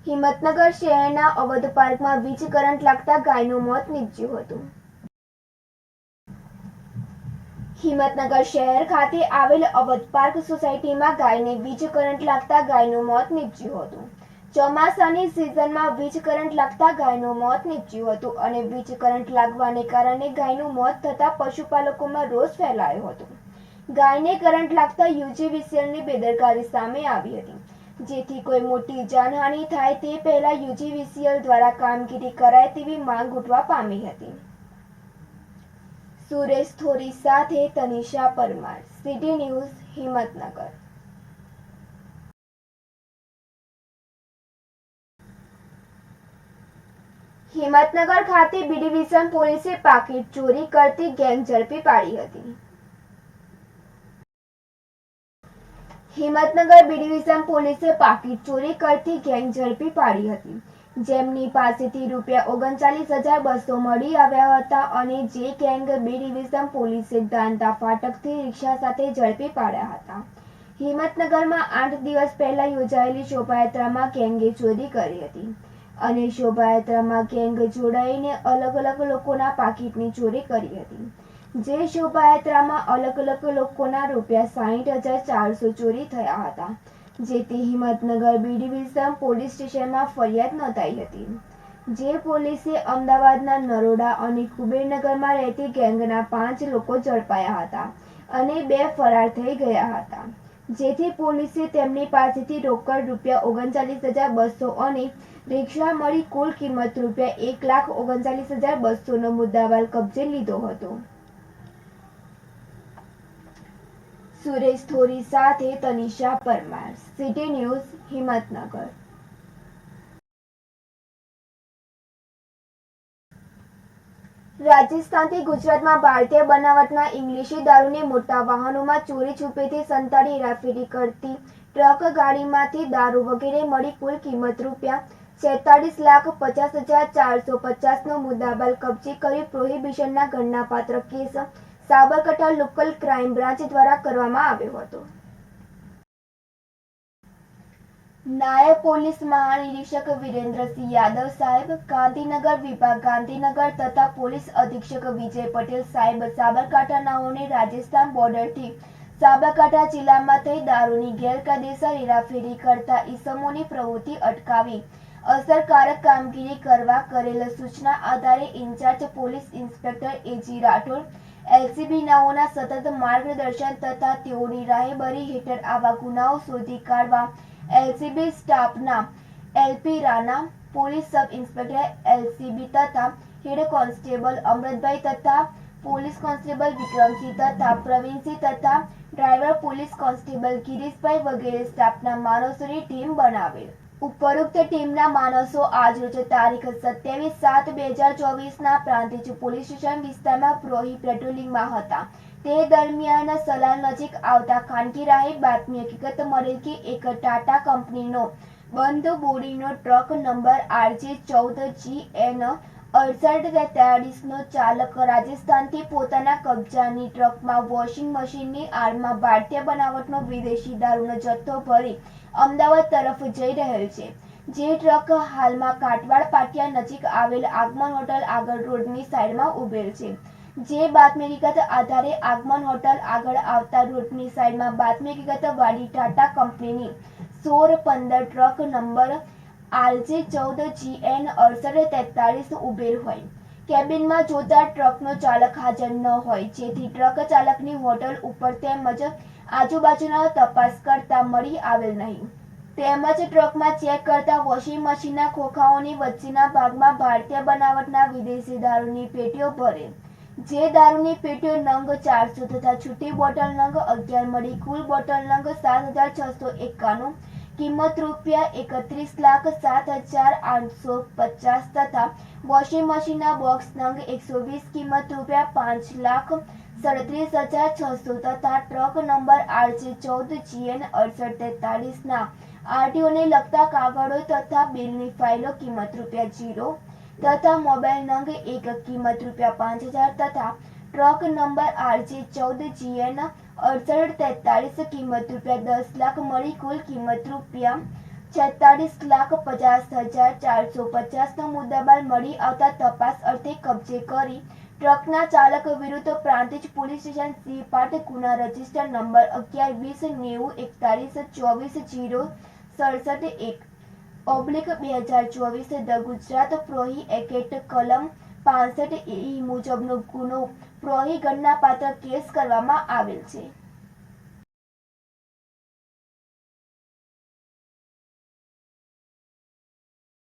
હિંમતનગર શહેરના અવધ પાર્કમાં વીજ કરંટ લાગતા ગાયનું મોત નીપજ્યું હતું. હિંમતનગર શહેર ખાતે આવેલ અવધ પાર્ક સોસાયટીમાં ગાયને વીજ કરંટ લાગતા ગાયનું મોત નીપજ્યું હતું. ચોમાસાની સિઝનમાં વીજ કરંટ લાગતા ગાયનું મોત નીપજ્યું હતું અને વીજ કરંટ લાગવાને કારણે ગાયનું મોત થતાં પશુપાલકોમાં રોષ ફેલાયો હતો. ગાયને કરંટ લાગતા યુજીવીસીએલની બેદરકારી સામે આવી હતી. જેથી કોઈ મોટી જાનહાનિ થાય તે પહેલા યુજીવીસીએલ દ્વારા કામગીરી કરાય તેવી માંગ ઉઠવા પામી હતી. સુરેશ થોરી સાથે તનિષા પરમાર, સિટી ન્યૂઝ, હિંમતનગર. હિંમતનગર ખાતે બી ડિવિઝન પોલીસે પાકીટ ચોરી કરતી ગેંગ ઝડપી પાડી હતી. હિંમતનગર બી ડિવિઝન પોલીસે પાકીટ ચોરી કરતી ગેંગ ઝડપી પાડી હતી, જેમની પાસેથી ₹39,200 મળી આવ્યા હતા અને જે ગેંગ બી ડિવિઝન પોલીસે દાંતા ફાટકથી રિક્ષા સાથે ઝડપી પાડ્યા હતા. હિંમતનગરમાં 8 દિવસ પહેલા યોજાયેલી શોભાયાત્રામાં ગેંગે ચોરી કરી હતી અને શોભાયાત્રામાં ગેંગ જોડાઈને અલગ અલગ લોકોના પાકીટની ચોરી કરી હતી. જે શોભાયાત્રામાં અલગ અલગ લોકોના ₹60,400 ચોરી થયા હતા, જેથી હિંમતનગર બી ડિવિઝન પોલીસ સ્ટેશનમાં ફરિયાદ નોંધાઈ હતી. જે પોલીસે અમદાવાદના નરોડા અને કુબેરનગરમાં રહેતી ગેંગના 5 લોકો ઝડપાયા હતા અને 2 ફરાર થઈ ગયા હતા. જેથી પોલીસે તેમની પાસેથી રોકડ ₹39,200 અને રિક્ષા મળી કુલ કિંમત ₹1,39,200 મુદ્દામાલ કબજે લીધો હતો. સુરેશ થોરી સાથે તનિષા પરમાર, સિટી ન્યૂઝ, હિંમતનગર. રાજસ્થાનથી ગુજરાતમાં ભારતીય બનાવટના ઇંગ્લિશી દારૂની મોટા વાહનોમાં ચોરી છુપેથી સંતાડી હેરાફેરી કરતી ટ્રક ગાડીમાંથી દારૂ વગેરે મળી કુલ કિંમત ₹46,50,450નો મુદ્દામાલ કબજે કરી પ્રોહિબિશનના ગણનાપાત્ર case Sabarkantha local crime branch દ્વારા કરવામાં આવ્યો હતો. નાયબ પોલીસ મહાનિરીક્ષક વિરેન્દ્રસિંહ યાદવ સાહેબ, ગાંધીનગર વિભાગ ગાંધીનગર તથા પોલીસ અધિક્ષક વિજય પટેલ સાહેબ સાબરકાંઠાનાઓને રાજસ્થાન બોર્ડરથી સાબરકાંઠા જિલ્લામાં થઈ દારૂની ગેરકાયદેસર હેરાફેરી કરતા ઈસમોની પ્રવૃત્તિ અટકાવી અસરકારક કામગીરી કરવા કરેલ સૂચના આધારે incharge police inspector A G. Rathod LCB નાઓના સતત માર્ગદર્શન તથા તેઓની રાહેબરી હેઠળ આવા ગુનાઓ શોધી કાઢવા એલસીબી સ્ટાફના LP Rana, police sub inspector LCB તથા હેડ કોન્સ્ટેબલ અમૃતભાઈ તથા પોલીસ કોન્સ્ટેબલ વિક્રમસિંહ તથા પ્રવીણસિંહ તથા ડ્રાઈવર પોલીસ કોન્સ્ટેબલ ગિરીશભાઈ વગેરે સ્ટાફના માણસોની ટીમ બનાવેલ. ઉપરોક્ત ટીમના માણસો આજરોજ તારીખ 27/7/2024ના પ્રાંતિજ પોલીસ સ્ટેશન વિસ્તારમાં પ્રોહી પેટ્રોલિંગમાં હતા. તે દરમિયાન સલાલ નજીક આવતા ખાનગી રાહે બાતમી હકીકત મળેલ કે એક ટાટા કંપનીનો બંધ બોડીનો ટ્રક નંબર RJ14GN 6843નો ચાલક રાજસ્થાનથી પોતાના કબજાની ટ્રકમાં વોશિંગ મશીનની આડમાં ભારતીય બનાવટનો વિદેશી દારૂનો જથ્થો ભરી અમદાવાદ તરફ જઈ રહેલ છે. જે ટ્રક હાલમાં કાટવાડ પાટિયા નજીક આવેલ આગમન હોટલ આગળ રોડની સાઈડમાં ઉભેલ છે. જે બાતમી હકીકત આધારે આગમન હોટલ આગળ આવતા રોડની સાઈડમાં બાતમી હકીકત વાળી ટાટા કંપનીની 1615 ટ્રક નંબર RJ14GN 6843 ઉભેલ હોય. કેબિનમાં જોતા ટ્રકનો ચાલક હાજર ન હોય, જેથી ટ્રક ચાલકની હોટલ ઉપર તેમજ આજુબાજુના તપાસ કરતા મળી આવેલ નહીં. તેમજ ટ્રકમાં ચેક કરતા વોશિંગ મશીનના ખોખાઓની વચ્ચેના ભાગમાં ભારતીય બનાવટના વિદેશી દારૂની પેટીઓ ભરેલ. જે દારૂની પેટીઓ નંગ 400 તથા છૂટી બોટલ નંગ 11 મળી કુલ બોટલ નંગ 7,691, કિંમત ₹31,07,850 તથા વોશિંગ મશીનના બોક્સ નંગ 120, કિંમત ₹5,37,600 તથા ટ્રક નંબર RJ14GN 6843ના આરટીઓને લગતા કાગળો તથા બિલની ફાઇલો કિંમત ₹0 તથા મોબાઈલ નંગ 1 કિંમત ₹5,000 તથા ટ્રક નંબર RJ14GN 6843 કિંમત ₹10 લાખ મળી કુલ કિંમત ₹46,50,450નો મુદ્દામાલ મળી આવતા તપાસ અર્થે કબજે કરી ટ્રકના ચાલક વિરુદ્ધ પ્રાંતિજ પોલીસ સ્ટેશન સિપાટ ગુના રજિસ્ટર નંબર 11-20-90-24-067-1/2024 ધ ગુજરાત પ્રોહિએક્ટ કલમ 65 મુજબનો ગુનો પ્રોહી ગણનાપાત્ર કેસ કરવામાં આવેલ છે।